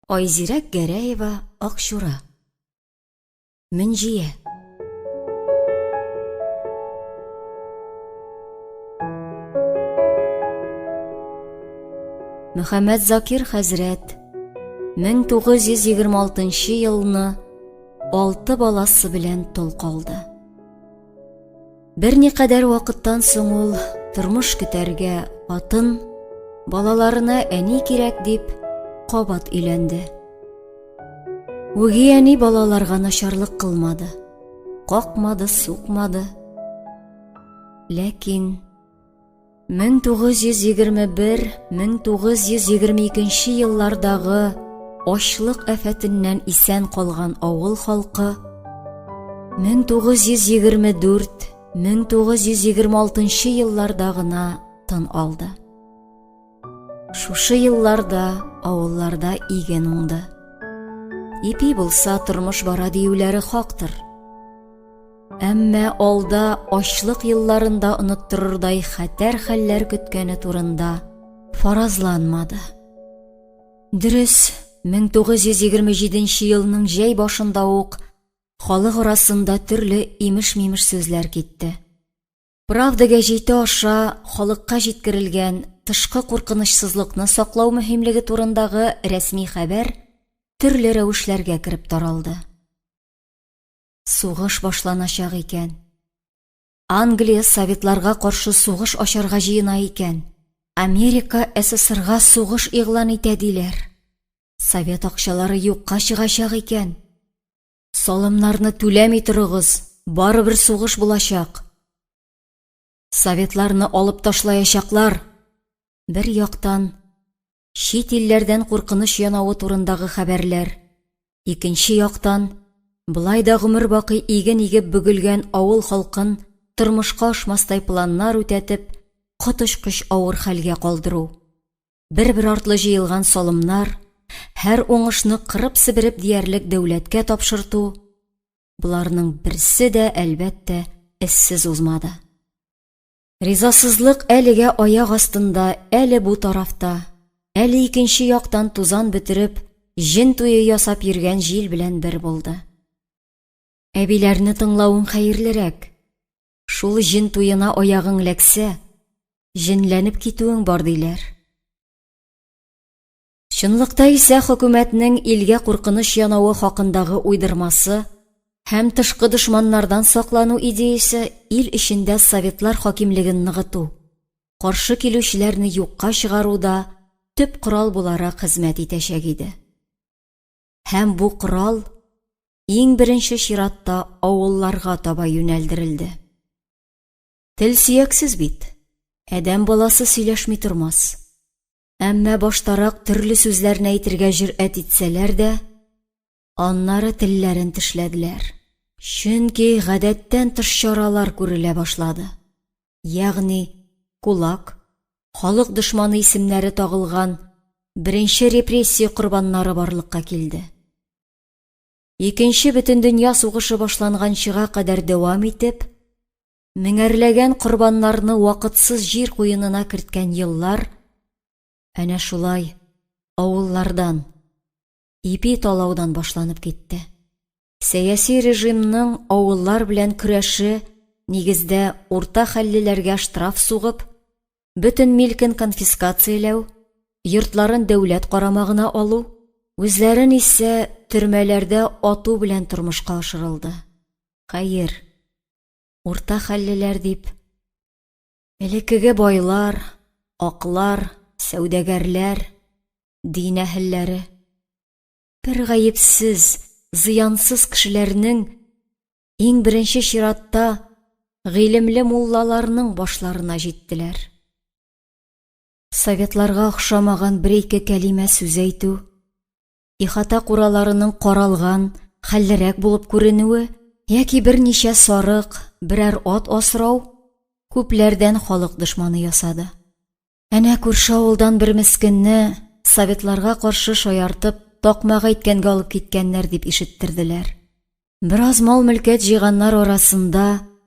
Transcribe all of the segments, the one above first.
Айзирәк Гәрәева, Акчура. Мөнҗия. Мөхәммәд Закир хәзрәт 1926 елны 6 баласы белән тол калды. Берникадәр вакыттан соң ул тормыш көтәргә хатын, балаларына әни кирәк дип кабат өйләнде. Үги әни балаларга начарлык кылмады, какмады, сукмады. Ләкин 1921-1922 еллардагы ачлык афәтеннән исән калган авыл халкы 1924-1926 елларда гына тын алды. Шушы елларда авылларда иген уңды. Ипи булса тормыш бара диюләре хактыр. Әмма алда ачлык елларында оныттырырдай хәтәр хәлләр көткәне турында фаразланмады. Дөрес, 1927 елның җәй башында ук халык арасында төрле имеш-мимеш сүзләр китте. Правда гәҗите аша халыкка җиткерелгән тышкы куркынычсызлыкны саклау мөһимлеге турындагы рәсми хәбәр төрле рәвешләргә кирип таралды. Сугыш башланачак икән. Англия Советларга каршы сугыш ачарга җыена икән. Америка СССРга сугыш игълан итә диләр. Совет акчалары юкка чыгачак икән. Салымнарны түләми торыгыз, барыбер сугыш булачак. Советларны алып ташлаячаклар. Бер яктан чит илләрдән куркыныч янавы турындагы хәбәрләр. Икенче яктан былай да гомер бакый иген игеп бөгелгән авыл халкын тормышка ашмастай планнар үтәтеп, коточкыч авыр хәлгә калдыру. Бер-бер артлы җыелган салымнар, һәр уңышны кырып-себереп диярлек дәүләткә тапшырту. Буларның берсе дә әлбәттә эссез узмады. Ризасызлык әлегә аяк астында, әле бу тарафта, әле икенче яктан тузан бетереп, җен туе ясап йөргән җил белән бер булды. Әбиләрне тыңлавың хәерлерәк. Шул җен туена аягың ләксә, җенләнеп китүең бар диләр. Чынлыкта исә хөкүмәтнең илгә куркыныч янавы хакындагы уйдырмасы һәм тышкы дошманнардан саклану идеясе ил эчендә советлар хакимлеген ныгыту, каршы килүчеләрне юкка чыгаруда төп корал буларак хезмәт итәчәк иде. Һәм бу корал иң беренче чиратта авылларга таба юнәлдерелде. Тел сөяксез бит, адәм баласы сөйләшми тормас. Әмма баштарак төрле сүзләрне әйтергә җөрьәт итсәләр дә, аннары телләрен тешләделәр. Чөнки гадәттән тыш чаралар күрелә башлады. Ягъни кулак, халык дошманы исемнәре тагылган беренче репрессия корбаннары барлыкка килде. Икенче бөтендөнья сугышы башланганчыга кадәр дәвам итеп, меңәрләгән корбаннарны вакытсыз җир куенына керткән еллар әнә шулай авыллардан, ипи талаудан башланып китте. Сәяси режимның авыллар белән көрәше нигездә урта хәллеләргә штраф сугып, бөтен милкен конфискацияләү, йортларын дәүләт карамагына алу, үзләрен исә төрмәләрдә ату белән тормышка ашырылды. Хәер, урта хәллеләр дип, элеккеге байлар, аклар, сәүдәгәрләр, дин әһелләре, бер гаепсез, зыянсыз кешеләрнең иң беренче чиратта гыйлемле муллаларның башларына җиттеләр. Советларга охшамаган бер-ике кәлимә сүз әйтү, ихата кураларының каралган, хәллерәк булып күренүе, яки берничә сарык, берәр ат асрау күпләрдән халык дошманы ясады. Әнә күрше авылдан бер мескенне советларга каршы шаяртып такмага иткәнгә алып киткәннәр дип ишеттерделәр. Бераз мал-мөлкәт җыйганнар арасында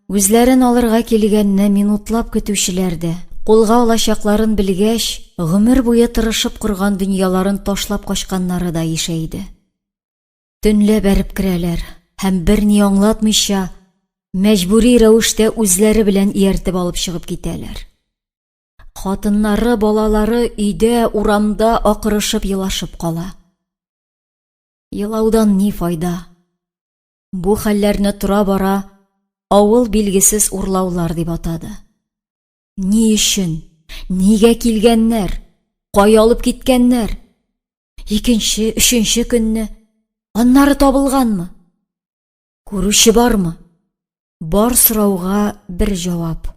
үзләрен алырга килгәнне минутлап көтүчеләр дә, Кулга алачакларын белгәч, гомер буе тырышып корган дөньяларын ташлап качканнары да ишәйде. Төнлә бәреп керәләр һәм берни аңлатмыйча, мәҗбүри рәвештә үзләре белән ияртеп алып чыгып китәләр. Хатыннары, балалары өйдә, урамда акырышып елашып кала. Елаудан ни файда? Бу хәлләрне тора-бара авыл билгесез урлаулар дип атады. Ни өчен? Нигә килгәннәр? Кая алып киткәннәр? Икенче, өченче көнне аннары табылганмы? Күрүче бармы? Бар сорауга бер җавап.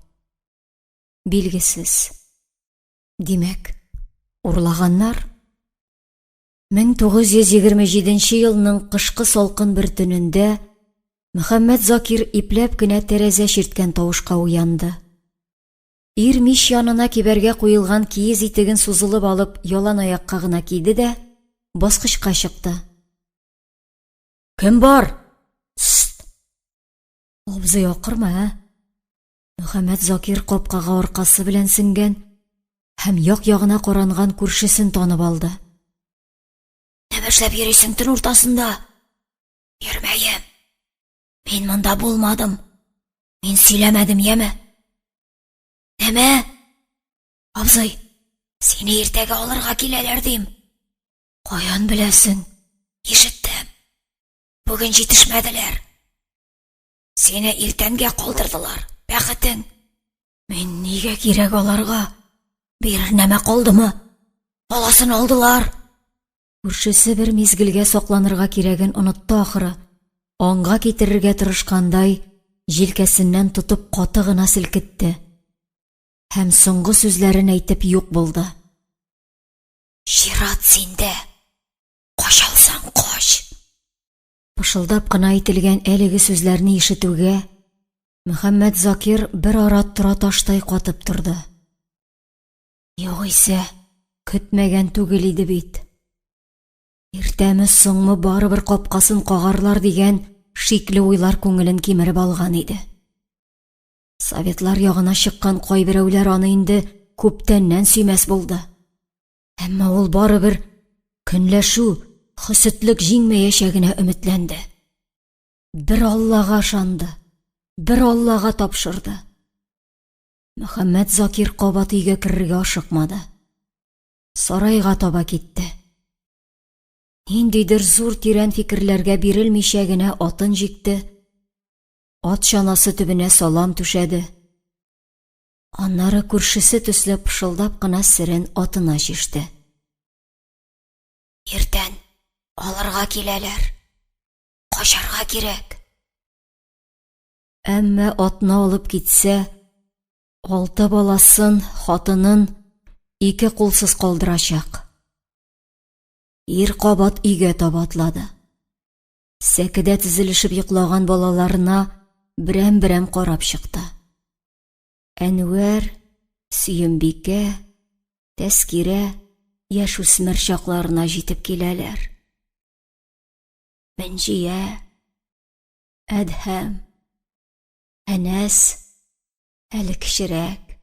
Билгесез. Димәк, урлаганнар? 1927 елның кышкы салкын бер төнендә Мөхәммәд Закир ипләп кенә тәрәзә чирткән тавышка уянды. Ир мич янына кибәргә куелган киез итеген сузылып алып, ялан аякка гына киде дә баскычка чыкты. Кем бар? Абзый, акырма, Мөхәммәд Закир капкага аркасы белән сеңгән һәм як-ягына каранган күршесен танып алды. Нәмә эшләп йөрисең төн уртасында? Йөрмәем. Мин монда булмадым. Мин сөйләмәдем, яме? Нәмә? Абзый, сине иртәгә алырга киләләр дим. Каян беләсең? Ишеттем. Бүген җитешмәделәр. Сине иртәнгә калдырдылар. Бәхетең. Мин нигә кирәк аларга? Бер нәмә калдымы? Аласын алдылар. Күршесе бер мизгелгә сакланырга кирәген онытты ахыры. Аңга китерергә тырышкандай, җилкәсеннән тотып каты гына селкетте. Һәм соңгы сүзләрен әйтеп юк булды. Шират синдә. Качалсаң кач. Пышылдап кына әйтелгән әлеге сүзләрне ишетүгә, Мөхәммәд Закир бер ара тора таштай катып торды. Югыйсә, көтмәгән түгел иде бит. Иртәме соңмы барыбер капкасын кагарлар дигән шикле уйлар күңелен кимереп алган иде. Советлар ягына чыккан кайберәүләр аны инде күптәннән сөймәс булды. Әмма ул барыбер көнләшү, хөсетлек җиңмәячәгенә өметләнде. Бер Аллага ышанды, бер Аллага тапшырды. Мөхәммәд Закир кабат өйгә керергә ашыкмады. Сарайга таба китте. Ниндидер зур тирән фикерләргә бирелмичә генә атын җикте. Ат чанасы төбенә салам түшәде. Аннары күршесе төсле пышылдап кына серен атына чиште. Иртән алырга киләләр. Качарга кирәк. Әмма атны алып китсә, 6 баласын, хатынын 2 кулсыз калдырачак. Ир кабат өйгә таба атлады. Сәкедә тезелешеп йоклаган балаларына берәм-берәм карап чыкты. Әнвәр, Сөембикә, Тәскирә яшүсмер чакларына җитеп киләләр. Бенҗия, Әдһәм, Әнәс, әле кечерәк.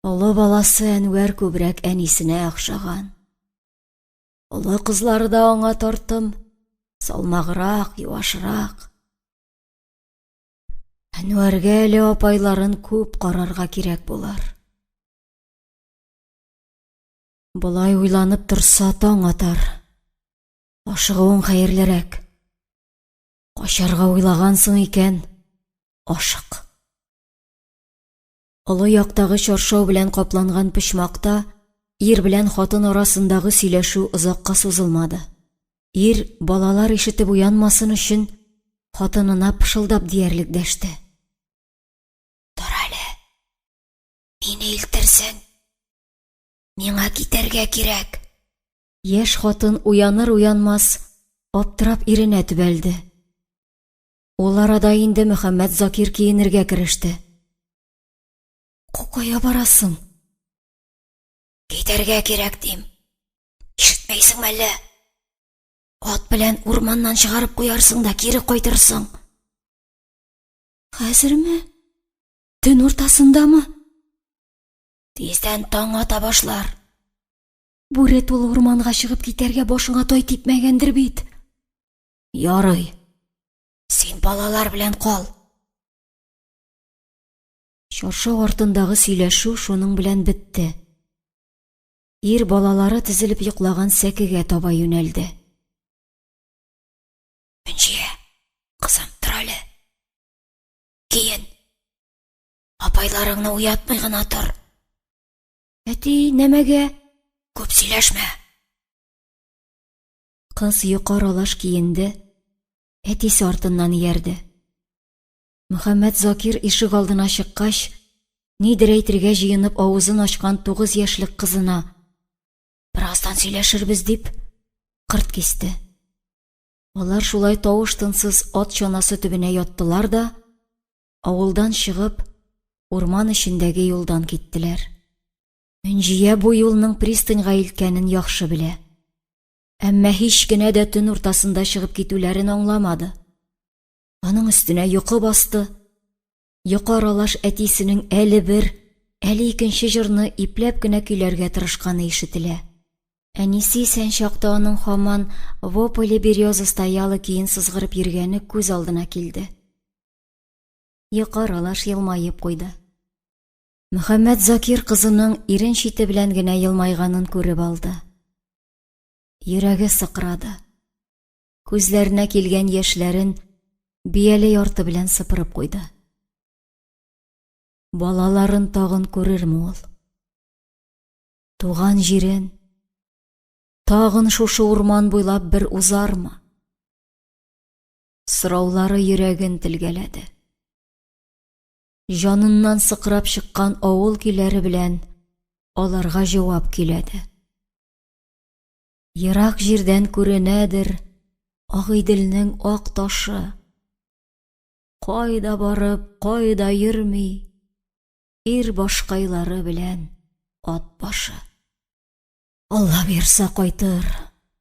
Олы баласы Әнвәр күбрәк әнисенә охшаган. Олы кызлары да аңа тартым, салмаграк, юашрак. Әнвәргә әле апайларын күп карарга кирәк булар. Болай уйланып торса таң атар. Ашыгуың хәерлерәк. Качарга уйлагансың икән, ашык. Олы яктагы чаршау белән капланган почмакта ир белән хатын арасындагы сөйләшү озакка сузылмады. Ир, балалар ишетеп уянмасын өчен, хатынына пышылдап диярлек дәште. Тор әле, мине илтерсең. Миңа китәргә кирәк. Яшь хатын уяныр-уянмас, аптырап иренә төбәлде. Ул арада инде Мөхәммәд Закир киенергә кереште. Кая барасың? Китәргә кирәк дим. Ишетмәйсеңме әллә? Ат белән урманнан чыгарып куярсың да кире кайтырсың. Хәзерме? Төн уртасындамы? Тиздән таң ата башлар. Бүре тулы урманга чыгып китәргә башыңа тай типмәгәндер бит. Ярый. Син балалар белән кал. Чаршау артындагы сөйләшү шуның белән бетте. Ир балалары тезелеп йоклаган сәкегә таба юнәлде. Мөнҗия, кызым, тор әле. Киен. Апайларыңны уятмый гына тор. Әти, нәмәгә? Күп сөйләшмә. Кыз йокы аралаш киенде, әтисе артыннан иярде. Мөхәммәд Закир ишек алдына чыккач, нидер әйтергә җыенып авызын ачкан 9 яшьлек кызына: "Бераздан сөйләшербез", дип кырт кисте. Алар шулай тавыш-тынсыз ат чанасы төбенә яттылар да, авылдан чыгып, урман эчендәге юлдан киттеләр. Мөнҗия бу юлның пристаньга илткәнен яхшы белә. Әмма һич кенә дә төн уртасында чыгып китүләрен аңламады. Аның өстенә йокы басты. Йокы аралаш әтисенең әле бер, әле икенче җырны ипләп кенә көйләргә тырышканы ишетелә. Әнисе исән чакта аның һаман «Во поле береза стояла» киен сызгырып йөргәне күз алдына килде. Йокы аралаш елмаеп куйды. Мөхәммәд Закир кызының ирен чите белән генә елмайганын күреп алды. Йөрәге сыкрады. Күзләренә килгән яшьләрен бияле ярты белән сыпырып куйды. Балаларын тагын күрерме ул? Туган җирен тагын шушы урман буйлап бер узармы? Сораулары йөрәген телгәләде. Җаныннан сыкрап чыккан авыл көйләре белән аларга җавап киләде. Ерак җирдән күренәдер Агыйделнең ак ташы. Кайда барып, кайда йөрми, ир башкайлары белән ат башы. Алла бирсә кайтыр.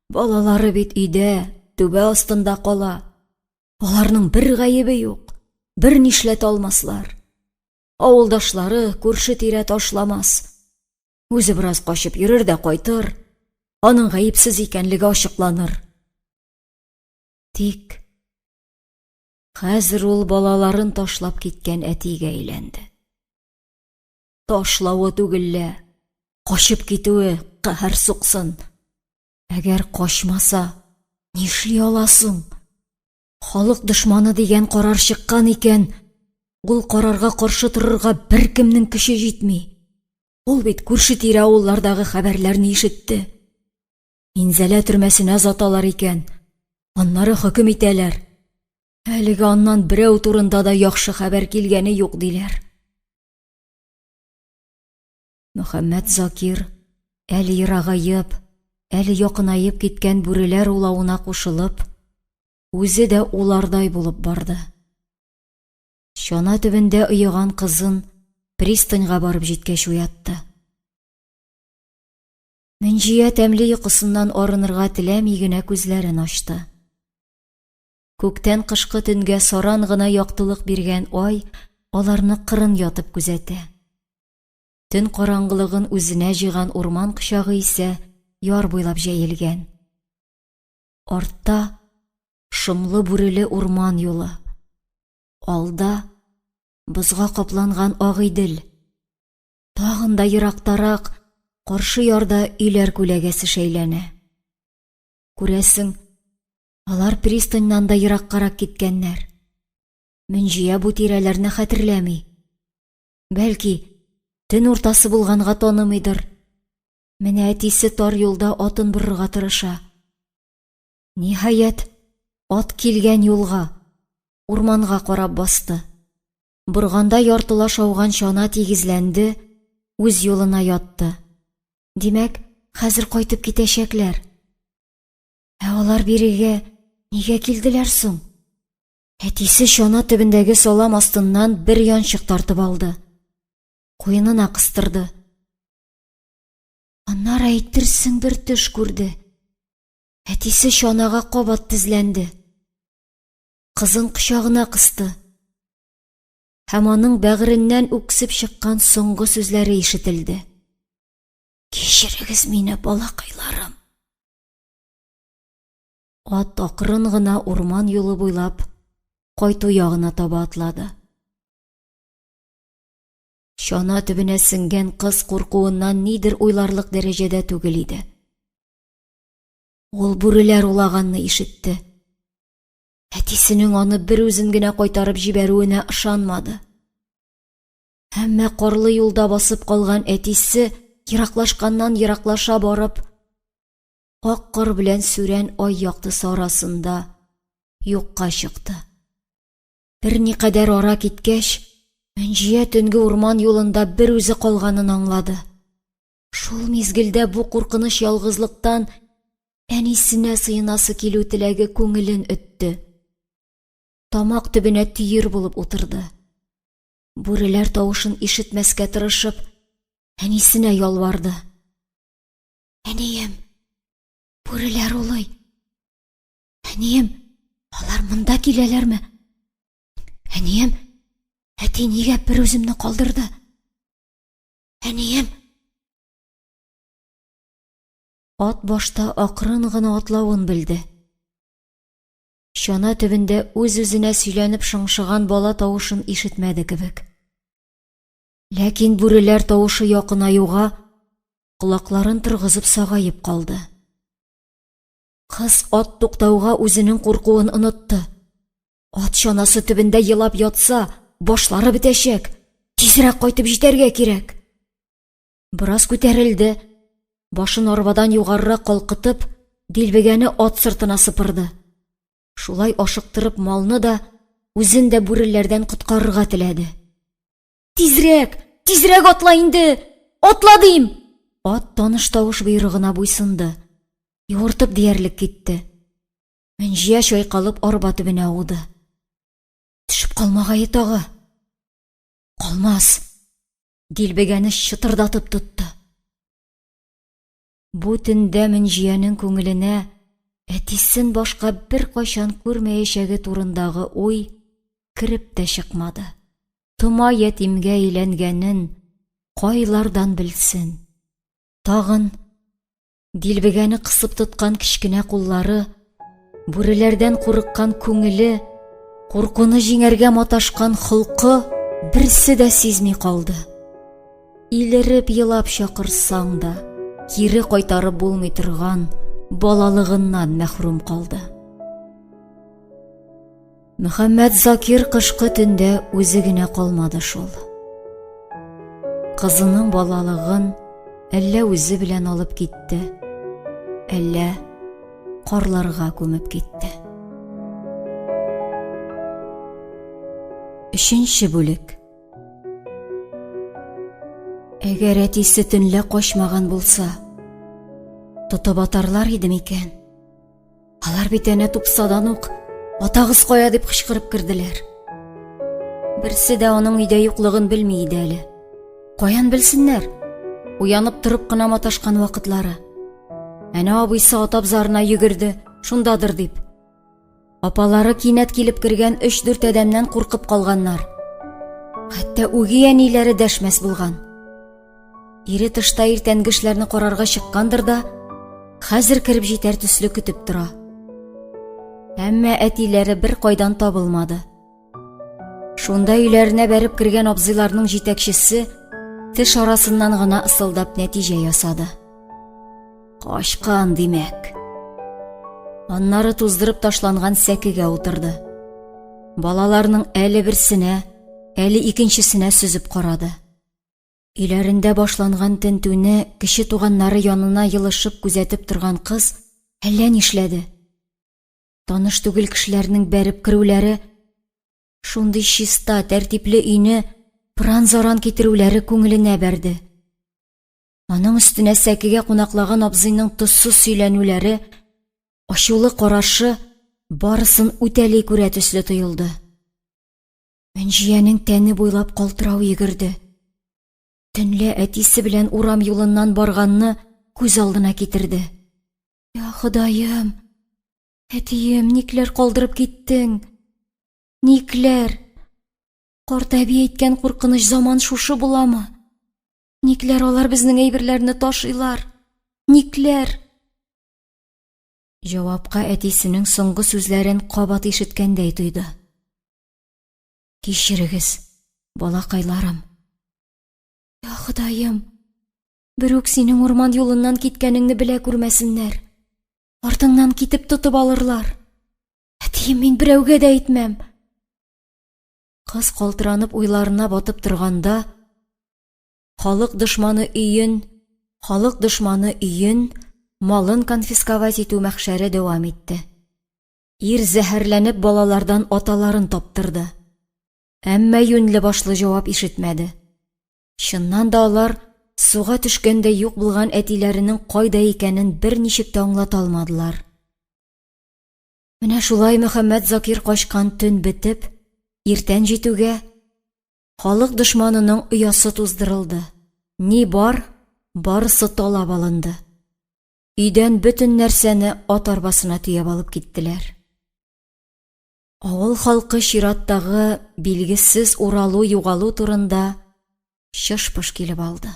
Балалары бит өйдә, түбә астында кала. Аларның бер гаебе юк, бер нишләт алмаслар. Авылдашлары күрше тирә ташламас. Үзе бераз качып йөрер дә кайтыр. Аның гаепсез икәнлеге ачыкланыр. Тик хәзер ул балаларын ташлап киткән әтигә әйләнде. Ташлавы түгеллә, качып китүе каһәр суксын. Әгәр качмаса, нишли аласың? Халык дошманы дигән карар чыккан икән, ул карарга каршы торырга беркемнең көче җитми. Ул бит күрше тирә авыллардагы хәбәрләрне ишетте. Инзәлә төрмәсенә заталар икән, аннары хөкем итәләр. Әлегә аннан берәү турында да яхшы хәбәр килгәне юк диләр. Мөхәммәд Закир әле ерагайып, әле якынайып киткән бүреләр улавына кушылып, үзе дә улардай булып барды. Чана төбендә ыеган кызын пристаньга барып җиткәч уятты. Мөнҗия тәмле йокысыннан арынырга теләми генә күзләрен ачты. Күктән кышкы төнгә саран гына яктылык биргән ай аларны кырын ятып күзәтә. Төн караңгылыгын үзенә җыйган урман кычагы исә яр буйлап җәелгән. Артта шомлы бүреле урман юлы. Алда бозга капланган Агыйдел. Тагын да ерактарак каршы ярда өйләр күләгәсе шәйләнә. Күрәсең, алар пристаньнан да ераккарак киткәннәр. Мөнҗия бу тирәләрне хәтерләми. Бәлки, төн уртасы булганга танымыйдыр. Менә әтисе тар юлда атын борырга тырыша. Ниһаять, ат килгән юлга, урманга карап басты. Бурганда яртылаш ауган чана тигезләнде, үз юлына ятты. Димәк, хәзер кайтып китәчәкләр. Ә алар бирегә нигә килделәр соң? Әтисе чана төбендәге салам астыннан бер янчык тартып алды. Куенына кыстырды. Аннары әйтерсең бер төш күрде. Әтисе чанага кабат тезләнде. Кызын кочагына кысты. Һәм аның бәгыреннән үксеп чыккан соңгы сүзләре ишетелде. Кечерегез мине, балакайларым. Ат акрын гына урман юлы буйлап кайту ягына таба атлады. Чана төбенә сеңгән кыз куркуыннан нидер уйларлык дәрәҗәдә түгел иде. Ул бүреләр улаганны ишетте. Әтисенең аны бер үзен генә кайтарып җибәрүенә ышанмады. Әмма карлы юлда басып калган әтисе ераклашканнан ераклаша барып, ак кар белән сүрән ай яктысы арасында юкка чыкты. Берникадәр ара киткәч, Мәнҗия төнге урман юлында бер үзе калганын аңлады. Шул мизгелдә бу куркыныч ялгызлыктан әнисенә сыйнасы килү теләге күңелен өтте. Тамак төбенә төер булып утырды. Бүреләр тавышын ишетмәскә тырышып, әнисенә ялварды. Әнием, бүреләр улый. Әнием, алар монда киләләрме? Әнием, әти нигә бер үземне калдырды? Әнием. Ат башта акрын гына атлавын белде. Чана төбендә үз-үзенә сөйләнеп шыңшыган бала тавышын ишетмәде кебек. Ләкин бүреләр тавышы якынаюга, колакларын торгызып сагаеп калды. Кыз ат туктауга үзенең куркуын онытты. Ат чанасы төбендә елап ятса, башлары бетәчәк. Тизрәк кайтып җитәргә кирәк. Бераз күтәрелде. Башын арбадан югарырак калкытып, дилбегәне ат сыртына сыпырды. Шулай ашыктырып малны да, үзен дә бүреләрдән коткарырга теләде. Тизрәк, тизрәк атла инде! Атла дим! Ат таныш тавыш буйрыгына буйсынды. Юыртып диярлек китте. Мәнҗия чайкалып арба төбенә ауды. Төшеп калмагае тагы. Калмас. Дилбегәне чытырдатып тотты. Бу төндә Мәнҗиянең күңеленә әтисен башка бер кайчан күрмәячәге турындагы уй кирип тә чыкмады. Тома ятимгә әйләнгәнен кайлардан белсен. Тагын дилбегәне кысып тоткан кичкенә куллары, бүреләрдән курыккан күңеле, куркуны җиңәргә маташкан холкы берсе дә сизми калды. Илереп елап чакырсаң да, кире кайтарып булмый торган балалыгыннан мәхрүм калды. Мөхәммәд Закир кышкы төндә үзе генә калмады шул. Кызының балалыгын әллә үзе белән алып китте, әллә карларга күмеп китте. 3-нче бүлек. Әгәр әтисе төнлә качмаган булса, тотып атарлар иде микән? Алар бит әнә тупсадан ук атагыз кая дип кычкырып кирделәр. Берсе дә аның өйдә юклыгын белми иде әле. Каян белсеннәр? Уянып торып кына маташкан вакытлары. Әнә абыйсы атабзарына йөгерде, шундадыр дип. Апалары кинәт килеп кергән 3-4 адәмнән куркып калганнар. Хәтта үги әниләре дәшмәс булган. Ире тышта иртәнге эшләрне карарга чыккандыр да, хәзер кирип җитәр төсле көтеп тора. Әмма әтиләре бер кайдан табылмады. Шунда өйләренә бәреп кергән абзыйларның җитәкчесе теш арасыннан гына ысылдап нәтиҗә ясады. Качкан димәк. Аннары туздырып ташланган сәкегә утырды. Балаларның әле берсенә, әле икенчесенә сүзеп карады. Өйләрендә башланган тентүне кеше туганнары янына йылышып күзәтеп торган кыз әллә нишләде. Таныш түгел кешеләрнең бәреп кирүләре, шундый чиста, тәртипле өйне пыран-заран китерүләре күңеленә бәрде. Аның өстенә сәкегә кунаклаган абзыйның тоссыз сөйләнүләре, ачулы карашы барысын үтәли күрә төсле тоелды. Мәнҗиянең тәне буйлап калтырау йөгерде. Төнлә әтисе белән урам юлыннан барганны күз алдына китерде. Я Ходаем, әтием, никләр калдырып киттең? Никләр? Карт әби әйткән куркыныч заман шушы буламы? Никләр алар безнең әйберләрне ташыйлар? Никләр? Җавапка әтисенең соңгы сүзләрен кабат ишеткәндәй тойды. Кичерегез, балакайларым. Я Ходаем, бер үк синең урман юлыннан киткәнеңне белә күрмәсеннәр. Артыңнан китеп тотып алырлар. Әтием, мин берәүгә дә әйтмәм. Кыз калтыранып уйларына батып торганда, халык дошманы өен, малын конфисковать итү мәхшәре дәвам итте. Ир зәһәрләнеп балалардан аталарын таптырды. Әмма юньле башлы җавап ишетмәде. Чыннан да алар суга төшкәндә юк булган әтиләренең кайда икәнен берничек тә аңлата алмадылар. Менә шулай Мөхәммәд Закир качкан төн бетеп, иртән җитүгә халык дошманының оясы туздырылды. Ни бар, барысы талап алынды. Өйдән бөтен нәрсәне ат арбасына төяп алып киттеләр. Авыл халкы чираттагы билгесез уралу-югалу турында шыш-пыш килеп алды.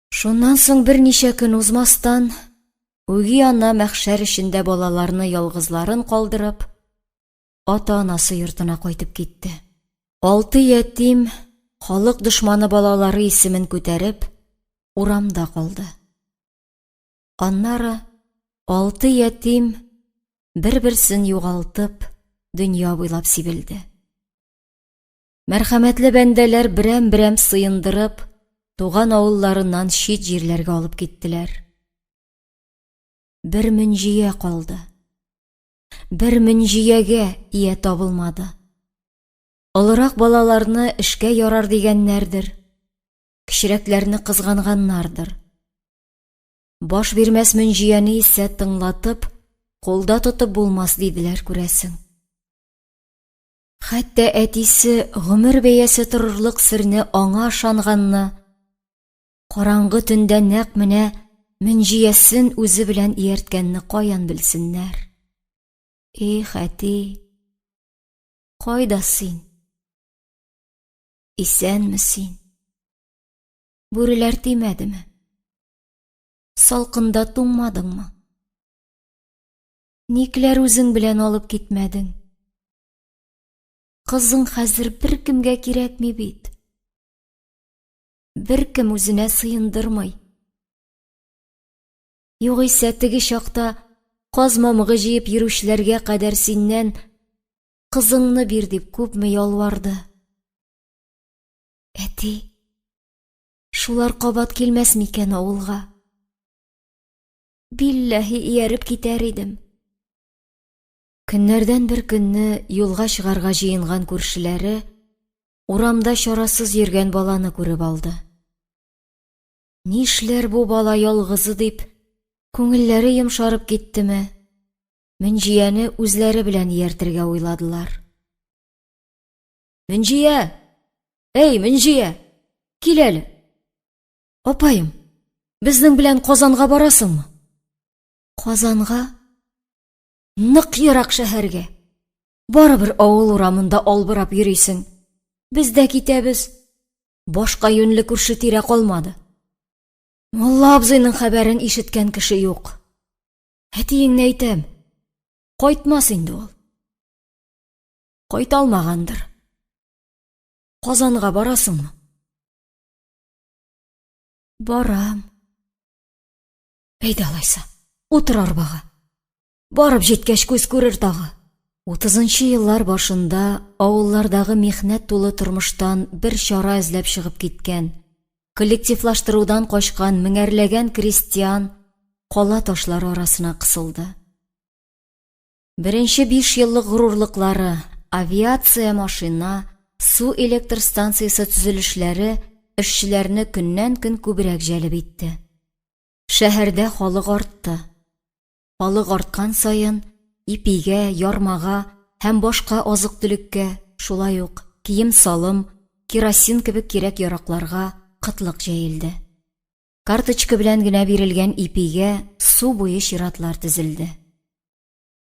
Шуннан соң берничә көн узмастан, үги ана мәхшәр эчендә балаларны ялгызларын калдырып, ата-анасы йортына кайтып китте. 6 ятим, халык дошманы балалары исемен күтәреп, урамда калды. Аннары 6 ятим бер-берсен югалтып, дөнья буйлап сибелде. Мәрхәмәтле бәндәләр берәм-берәм сыендырып, туган авылларыннан чит җирләргә алып киттеләр. Бер мөнҗия калды. Бер мөнҗиягә ия табылмады. Олырак балаларны эшкә ярар дигәннәрдер. Кичерәкләрне кызганганнардыр. Баш бирмәс мөнҗияне исә тыңлатып, кулда тотып булмас диделәр күрәсең. Хәтта әтисе гомер бәясе торырлык серне аңа ышанганны, караңгы төндә нәкъ менә мөнҗиясен үзе белән иярткәнне каян белсеннәр? Их, әти, кайда син? Исәнме син? Бүреләр тимәдеме? Салкында туңмадыңмы? Никләр үзең белән алып китмәдең? Кызың хәзер беркемгә кирәкми бит. Беркем үзенә сыендырмый. Югыйсә теге чакта казмамыгы җыеп йөрүчеләргә кадәр синнән кызыңны бир дип күпме ялварды. Әти, шулар кабат килмәс микән авылга? Билләһи ияреп китәр идем. Көннәрдән бер көнне юлга чыгарга җыенган күршеләре урамда чарасыз йөргән баланы күреп алды. Нишләр бу бала ялгызы дип, күңелләре йомшарып киттеме? Мөнҗияне үзләре белән ияртергә уйладылар. Мөнҗия! Эй, Мөнҗия! Кил әле! Апаем, безнең белән Казанга барасыңмы? Казанга? Нык ерак шәһәргә. Барыбер авыл урамында албырап йөрисең. Без дә китәбез. Башка юньле күрше тирә калмады. Мулла абзыйның хәбәрен ишеткән кеше юк. Әтиеңне әйтәм. Кайтмас инде ул. Кайта алмагандыр. Казанга барасыңмы? Барам. Әйдә алайса, утыр арбага. Барып җиткәч күз күрер тагы. 30-нчы еллар башында авыллардагы михнәт тулы тормыштан бер чара эзләп чыгып киткән, коллективлаштырудан качкан меңәрләгән крестьян кала ташлары арасына кысылды. Беренче 5 еллык горурлыклары, авиация, машина, су электр станциясе төзелешләре эшчеләрне көннән-көн күбрәк җәлеп итте. Шәһәрдә халык артты. Халык арткан сайын ипигә, ярмага һәм башка азык-төлеккә, шулай ук кием-салым, керосин кебек кирәк яракларга кытлык җәелде. Карточка белән генә бирелгән ипигә су буе чиратлар тезелде.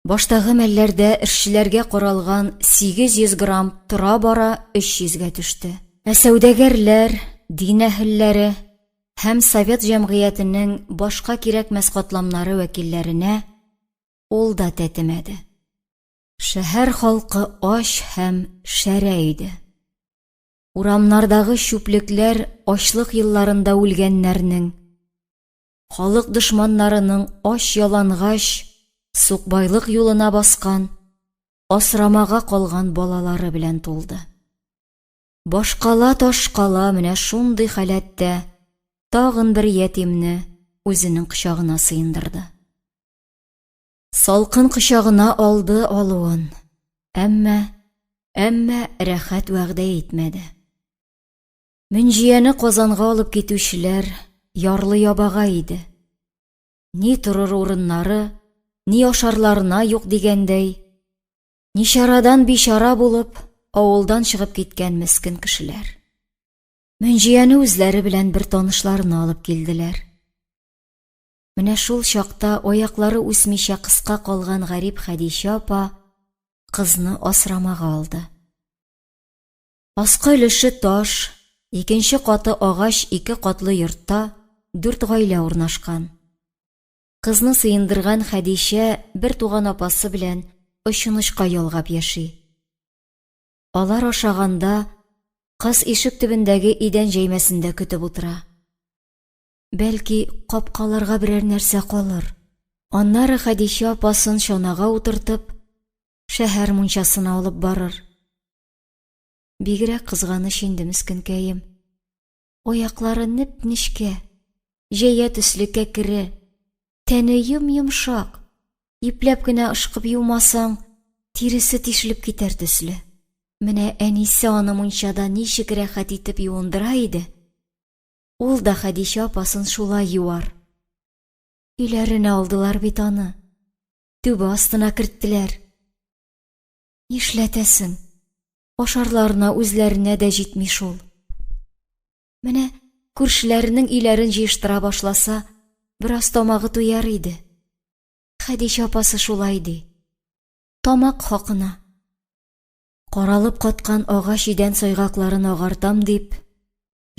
Баштагы мәлләрдә эшчеләргә каралган 800 грамм тора бара 300-гә төште. Ә сәүдәгәрләр, дин әһелләре һәм Совет җәмгыятенең башка кирәкмәс катламнары вәкилләренә ул да тәтемәде. Шәһәр халкы аш һәм шәрә иде. Урамнардагы чүплекләр ачлык елларында үлгәннәрнең, халык дошманнарының аш ялангач, сукбайлык юлына баскан, асрамага калган балалары белән тулды. Башкала ташкала менә шундый халәттә тагын бер ятимне үзенең кочагына сыендырды. Салкын кочагына алды алуын, әмма рәхәт вәгъдә итмәде. Мөнҗияне Казанга алып китүчеләр ярлы-ябага иде. Ни турыр урыннары, ни ашарларына юк дигәндәй, ничарадан бишара булып, авылдан чыгып киткән мескен кешеләр. Мөнҗияне үзләре белән бер танышларына алып килделәр. Менә шул чакта аяклары үсмичә кыска калган гарип Хәдичә апа кызны асрамага алды. Аскы өлеше таш, икенче каты агач 2 катлы йортта 4 гаилә урнашкан. Кызны сыендырган Хәдичә бер туган апасы белән очынышка ялгап яши. Алар ашаганда кыз ишек төбендәге идән җәймәсендә көтеп утыра. Бәлки капкаларга берәр нәрсә калыр. Аннары Хәдичә апасын чанага утыртып, шәһәр мунчасына алып барыр. Бигрәк кызганыч инде мискенкәем. Аяклары неп-нечкә, җәя төсле кәкре, тәне йом-йомшак, ипләп кенә ышкып юмасаң, тиресе тишелеп китәр төсле. Менә әнисе аны мунчада ничек рәхәт итеп юындыра иде. Ул да Хәдичә апасын шулай юар. Өйләренә алдылар бит аны. Түбә астына керттеләр. Нишләтәсең? Ашарларына үзләренә дә җитми шул. Менә күршеләренең өйләрен җыештыра башласа, бераз тамагы туяр иде. Хәдичә апасы шулай ди. Тамак хакына. Каралып каткан агач идән сайгакларын агартам дип,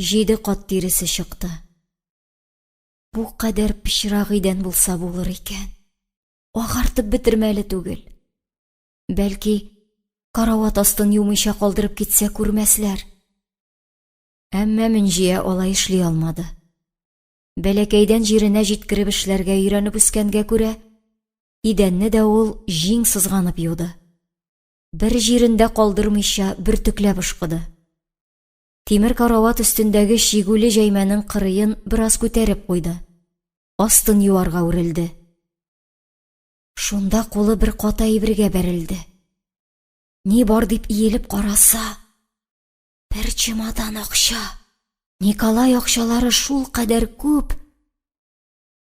7 кат тиресе чыкты. Бу кадәр пычрак идән булса булыр икән. Агартып бетермәле түгел. Бәлки, карават астын юмыйча калдырып китсә күрмәсләр. Әмма Мөнҗия алай эшли алмады. Бәләкәйдән җиренә җиткереп эшләргә өйрәнеп үскәнгә күрә, идәнне дә ул җиң сызганып юды. Бер җирендә калдырмыйча бөртекләп ышкыды. Тимер карават өстендәге шигүле җәймәнең кырыен бераз күтәреп куйды. Астын юарга үрелде. Шунда кулы бер ката әйбергә бәрелде. Ни бар дип иелеп караса, бер чемодан акча. Николай акчалары шул кадәр күп.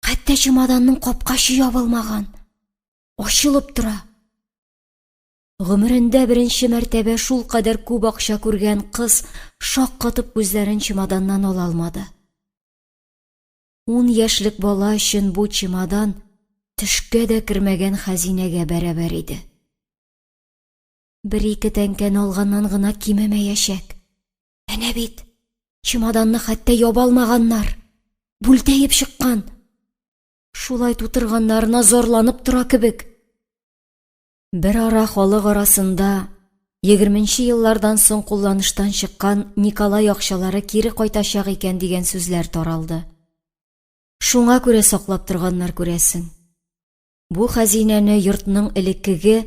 Хәтта чемоданның капкачы ябылмаган. Ачылып тора. Гомерендә беренче мәртәбә шул кадәр күп акча күргән кыз шаккатып күзләрен чемоданнан ала алмады. 10 яшьлек бала өчен бу чемодан төшкә дә кермәгән хәзинәгә бәрабәр иде. 1-2 тәңкәне алганнан гына кимемәячәк. Әнә бит, чемоданны хәтта яба алмаганнар. Бүлтәеп чыккан. Шулай тутырганнарына зарланып тора кебек. Бер ара халык арасында 20нче еллардан соң кулланыштан чыккан Николай акчалары кире кайтачак икән дигән сүзләр таралды. Шуңа күрә саклап торганнар күрәсең. Бу хәзинәне йортның элеккеге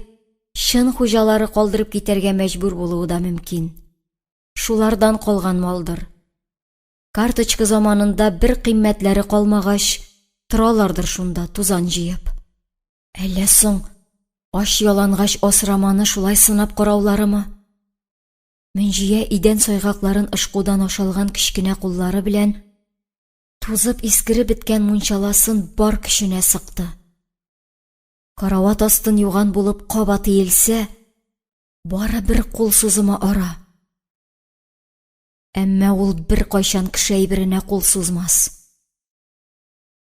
чын хуҗалары калдырып китәргә мәҗбүр булуы да мөмкин. Шулардан калган малдыр. Карточка заманында бер кыйммәтләре калмагач, торалардыр шунда тузан җыеп. Әллә соң аш ялангач асраманы шулай сынап карауларымы? Мөнҗия идән сайгакларын ышкудан ашалган кичкенә куллары белән тузып искереп беткән мунчаласын бар көченә сыкты. Карават астын юган булып кабат иелсә, бары бер кул сузымы ара. Әмма ул бер кайчан кеше әйберенә кул сузмас.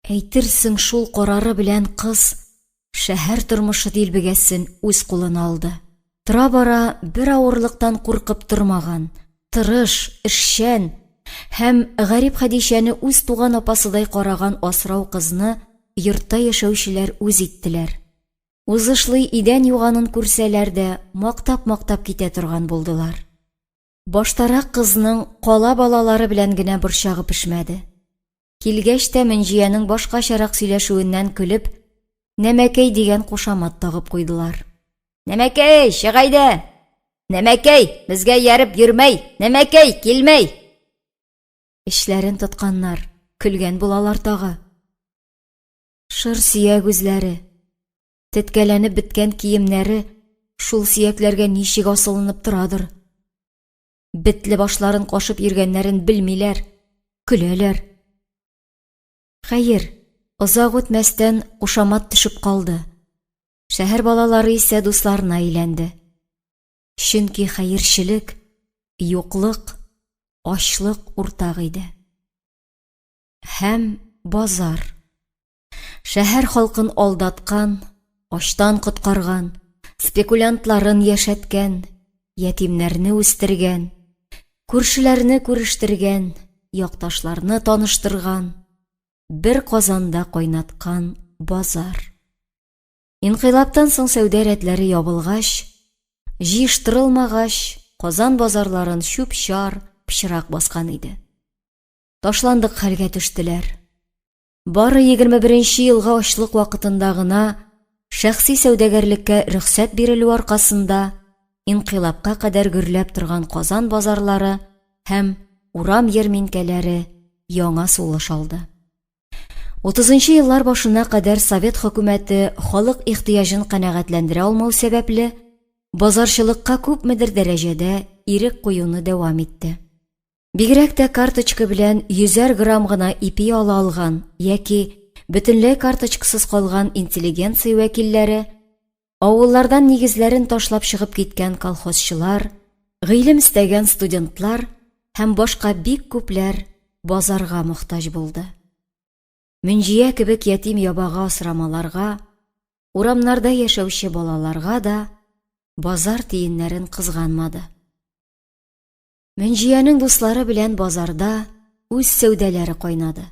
Әйтерсең шул карары белән кыз шәһәр тормышы дилбегәсен үз кулына алды. Тора бара бер авырлыктан куркып тормаган, тырыш, эшчән Һәм гарип Хәдичәне үз туган апасыдай караган асрау кызны йортта яшәүчеләр үз иттеләр. Узышлый идән юганын күрсәләр дә мактап китә торган булдылар. Баштарак кызның кала балалары белән генә борчагы пешмәде. Килгәч тә Мөнҗиянең башкачарак сөйләшүеннән көлеп, Нәмәкәй дигән кушамат тагып куйдылар. Нәмәкәй, чыгайда! Нәмәкәй, безгә ярып йөрмәй! Нәмәкәй, килмәй! Эшләрен тотканнар, көлгән булалар тагы. Шыр сөяк үзләре, теткәләнеп беткән киемнәре шул сөякләргә ничек асылынып торадыр. Битле башларын кашып йөргәннәрен белмиләр, көләләр. Хәер, озак үтмәстән кушамат төшеп калды. Шәһәр балалары исә дусларына әйләнде. Чөнки хәерчелек, юклык, ачлык уртак иде. Һәм базар. Шәһәр халкын алдаткан, ачтан коткарган, спекулянтларын яшәткән, ятимнәрне үстергән, күршеләрне күрештергән, якташларны таныштырган, бер казанда кайнаткан базар. Инкыйлабтан соң сәүдә рәтләре ябылгач, җыештырылмагач, Казан базарларын чүп-чар, пычрак баскан иде. Ташландык хәлгә төштеләр. Бары 21нче елга ачлык вакытында гына шәхси сәүдәгәрлеккә рөхсәт бирелү аркасында инкыйлабка кадәр гөрләп торган Казан базарлары һәм урам ярминкәләре яңа сулыш алды. 30нчы еллар башына кадәр Совет хөкүмәте халык ихтыяҗын канәгатьләндерә алмау сәбәпле базарчылыкка күпмедер дәрәҗәдә ирек куюны дәвам итте. Бигрәк тә карточка белән 100 грамм гына ипи ала алган яки бөтенләй карточкасыз калган интеллигенция вәкилләре, авыллардан нигезләрен ташлап чыгып киткән колхозчылар, гыйлем истәгән студентлар һәм башка бик күпләр базарга мохтаҗ булды. Мөнҗия кебек ятим ябага асрамаларга, урамнарда яшәүче балаларга да базар тиеннәрен кызганмады. Мөнҗиянең дуслары белән базарда үз сәүдәләре кайнады.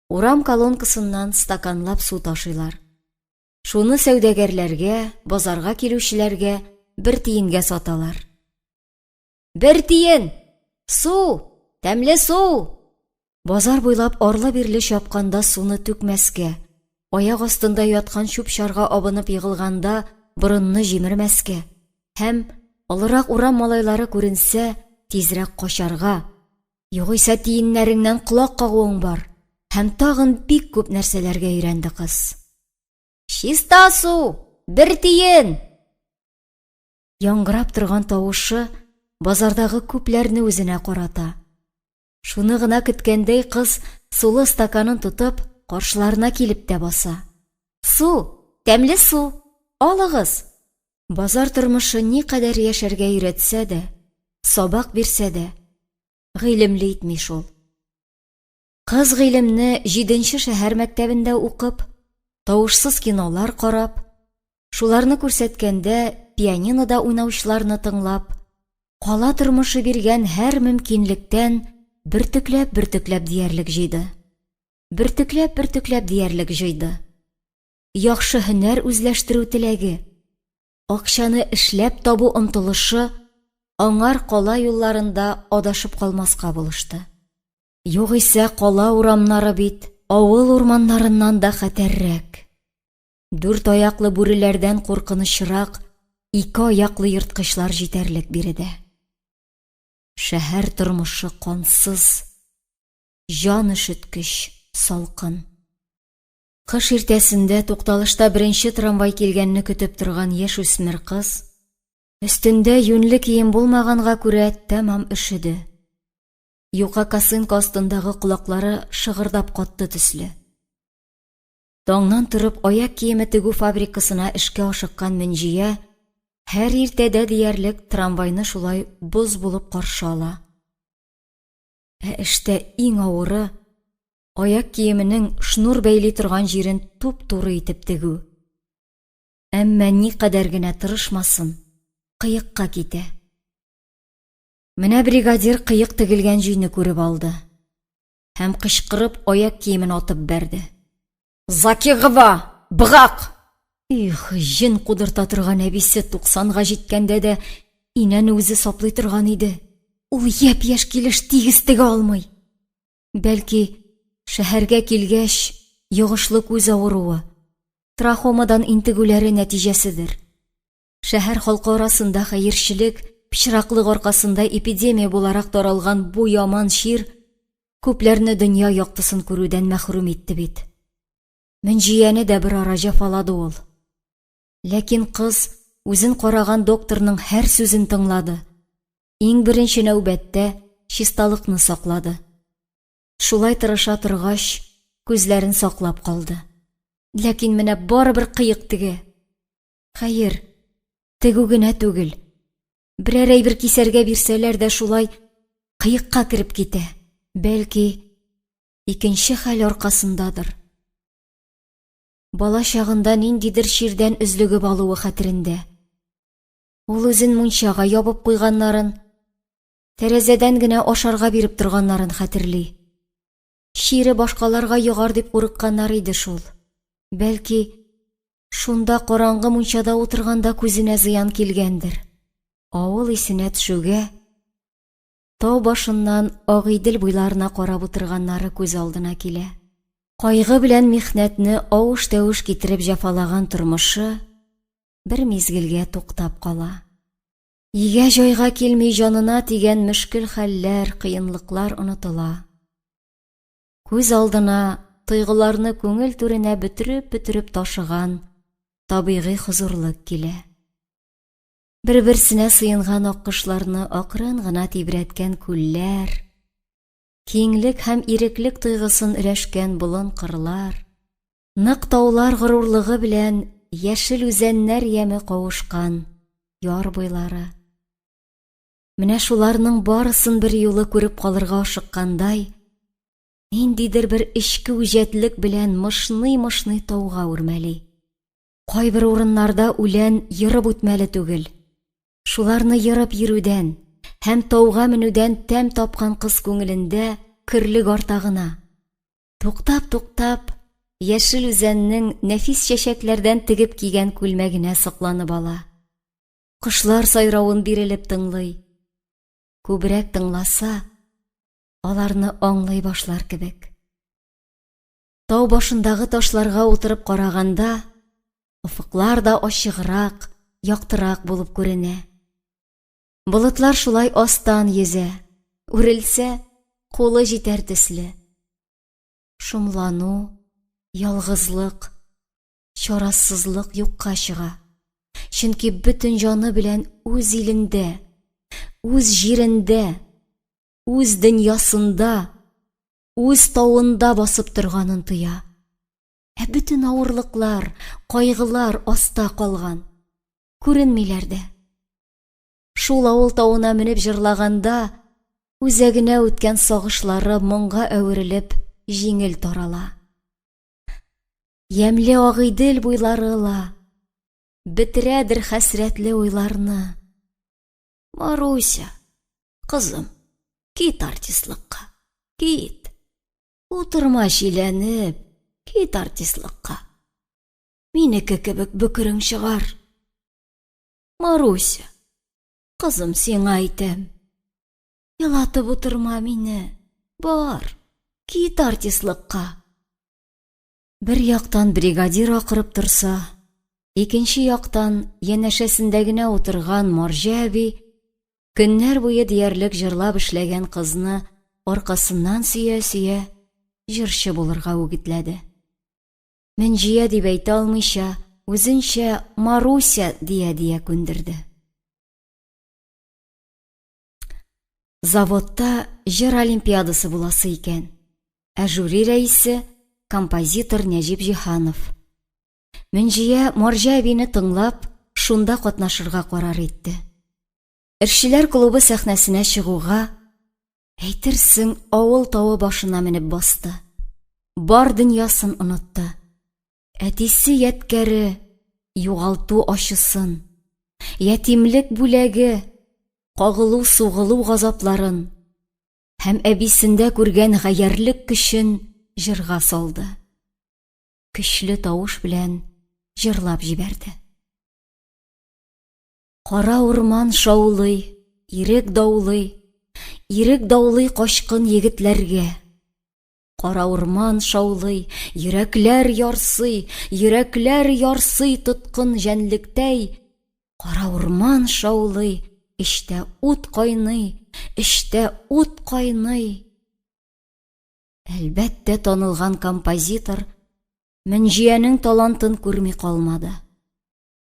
Урам колонкасыннан стаканлап су ташыйлар. Шуны сәүдәгәрләргә, базарга килүчеләргә 1 тиенгә саталар. 1 тиен! Су! Тәмле су! Базар буйлап арлы-бирле чапканда суны түкмәскә, аяк астында яткан чүп-чарга абынып егылганда борынны җимермәскә һәм алырак урам малайлары күренсә тизрәк качарга, югыйсә тиеннәреңнән колак кагуың бар һәм тагын бик күп нәрсәләргә өйрәнде кыз. Чиста су! 1 тиен! Яңгырап торган тавышы базардагы күпләрне үзенә карата. Шуны гына көткәндәй кыз сулы стаканын тотып каршыларына килеп тә баса. Су! Тәмле су! Алыгыз! Базар тормышы никадәр яшәргә өйрәтсә дә, сабак бирсә дә, гыйлемле итми шул. Кыз гыйлемне 7нче шәһәр мәктәбендә укып, тавышсыз кинолар карап, шуларны күрсәткәндә пианинода уйнаучыларны тыңлап, кала тормышы биргән һәр мөмкинлектән бөртекләп диярлек җыйды. Бөртекләп диярлек җыйды. Яхшы һөнәр үзләштерү теләге, акчаны эшләп табу омтылышы аңар кала юлларында адашып калмаска булышты. Югыйсә кала урамнары бит авыл урманнарыннан да хәтәррәк. 4 аяклы бүреләрдән куркынычрак 2 аяклы йырткычлар җитәрлек биредә. Шәһәр тормышы кансыз, җан өшеткеч, салкын. Кыш иртәсендә тукталышта 1нче трамвай килгәнне көтеп торган яшь үсмер кыз өстендә юньле кием булмаганга күрә тәмам өшеде. Юка косынка астындагы колаклары шыгырдап катты төсле. Таңнан торып аяк киеме тегү фабрикасына эшкә ашыккан Мөнҗия һәр иртәдә диярлек трамвайны шулай боз булып каршы ала. Эштә иң авыры аяк киеменең шнур бәйли торган җирен туп-туры итеп тегү. Әмма никадәр генә тырышмасын, кыекка китә. Менә бригадир кыек тегелгән җөйне күреп алды. Һәм кычкырып аяк киемен атып бәрде. Закигова, быгак! Их, җен кудырта торган әбисе 90-га җиткәндә дә инәне үзе саплый торган иде. Ул япь-яшь килеш тигез тегә алмый. Бәлки, шәһәргә килгәч, йогышлы күз авыруы, трахомадан интегүләре нәтиҗәседер. Шәһәр халкы арасында хәерчелек, пычраклык аркасында эпидемия буларак таралган бу яман шир күпләрне дөнья яктысын күрүдән мәхрүм итте бит. Мөнҗияне дә бер ара җәфалады ул. Ләкин кыз үзен караган докторның һәр сүзен тыңлады. Иң беренче нәүбәттә чисталыкны саклады. Шулай тырыша торгач, күзләрен саклап калды. Ләкин менә барыбер кыек теге. Хәер, тегү генә түгел. Берәр әйбер кисәргә бирсәләр дә шулай кыекка кирип китә. Бәлки, икенче хәл аркасындадыр. Бала чагында ниндидер ширдән өзлегеп алуы хәтерендә. Ул үзен мунчага ябып куйганнарын, тәрәзәдән генә ашарга биреп торганнарын хәтерли. Шире башкаларга йогар дип курыкканнар иде шул. Бәлки, шунда караңгы мунчада утырганда күзенә зыян килгәндер. Авыл исенә төшүгә, тау башыннан Агыйдел буйларына карап утырганнары күз алдына килә. Кайгы белән михнәтне авыш-тәвеш китереп җәфалаган тормышы бер мизгелгә туктап кала. Игә җайга килми җанына тигән мөшкел хәлләр, кыенлыклар онытыла. Күз алдына тойгыларны күңел түренә бөтереп ташыган табигый хузурлык килә. Бер-берсенә сыенган аккышларны акрын гына тибрәткән күлләр, киңлек һәм иреклек тойгысын өләшкән болын кырлар, нык таулар горурлыгы белән яшел үзәннәр яме кавышкан яр буйлары. Менә шуларның барысын бер юлы күреп калырга ашыккандай, ниндидер бер эчке үҗәтлек белән мышный тауга үрмәли. Кайбер урыннарда үлән йырып үтмәле түгел. Шуларны йырып йөрүдән һәм тауга менүдән тәм тапкан кыз күңелендә кирлек арта гына. Туктап, яшел үзәннең нәфис чәчәкләрдән тегеп кигән күлмәгенә сокланып ала. Кошлар сайравын бирелеп тыңлый. Күбрәк тыңласа, аларны аңлый башлар кебек. Тау башындагы ташларга утырып караганда, офыклар да ачыграк, яктырак булып күренә. Болытлар шулай астан йөзә, үрелсә, кулы җитәр төсле. Шомлану, ялгызлык, чарасызлык юкка чыга. Чөнки бөтен җаны белән үз илендә, үз җирендә, үз дөньясында, үз тауында басып торганын тоя. Бөтен авырлыклар, кайгылар аста калган. Күренмиләр дә. Шул авыл тауына менеп җырлаганда, үзәгенә үткән сагышлары моңга әверелеп, җиңел тарала. Ямьле Агыйдел буйлары ла бетерәдер хәсрәтле уйларны. Маруся, кызым, кит артистлыкка, кит. Утырма шиләнеп, кит артистлыкка. Минеке кебек бөкерең чыгар. Маруся, кызым, сиңа әйтәм. Елатып утырма мине. Бар, кит артистлыкка. Бер яктан бригадир акырып торса, икенче яктан янәшәсендә генә утырган Марҗа әби көннәр буе диярлек җырлап эшләгән кызны аркасыннан сөя-сөя җырчы булырга үгетләде. Мөнҗия дип әйтә алмыйча, үзенчә Маруся дия күндерде. Заводта җыр олимпиадасы буласы икән. Жюри рәисе композитор Нәҗип Җиһанов. Мөнҗия Марҗа әбине тыңлап, шунда катнашырга карар итте. Эшчеләр клубы сәхнәсенә чыгуга, әйтерсең, авыл тауы башына менеп басты. Бар дөньясын онытты. Әтисе яткәре, югалту ачысын, ятимлек бүләге, кагылу-сугылу газапларын һәм әбисендә күргән гаярлек көчен җырга салды. Көчле тавыш белән җырлап җибәрде. Кара урман шаулый, ирек даулый качкын егетләргә. Кара урман шаулый, йөрәкләр ярсый тоткын җәнлектәй. Кара урман шаулый, эчтә ут кайный. Әлбәттә, танылган композитор Мәнҗиянең талантын күрми калмады.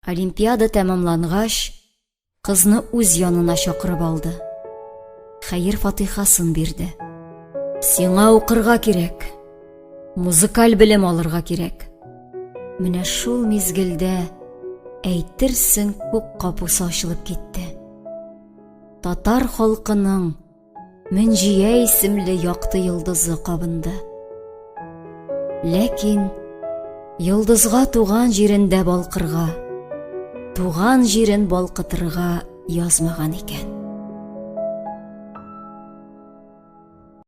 Олимпиада тәмамлангач, кызны үз янына чакырып алды. Хәер-фатихасын бирде. Сиңа укырга кирәк, музыкаль белем алырга кирәк. Менә шул мизгелдә әйтерсең күк капусы ачылып китте. Татар халкының Мәнҗия исемле якты йолдызы кабынды. Ләкин йолдызга туган җирендә балкырга, туган җирен балкытырга язмаган икән.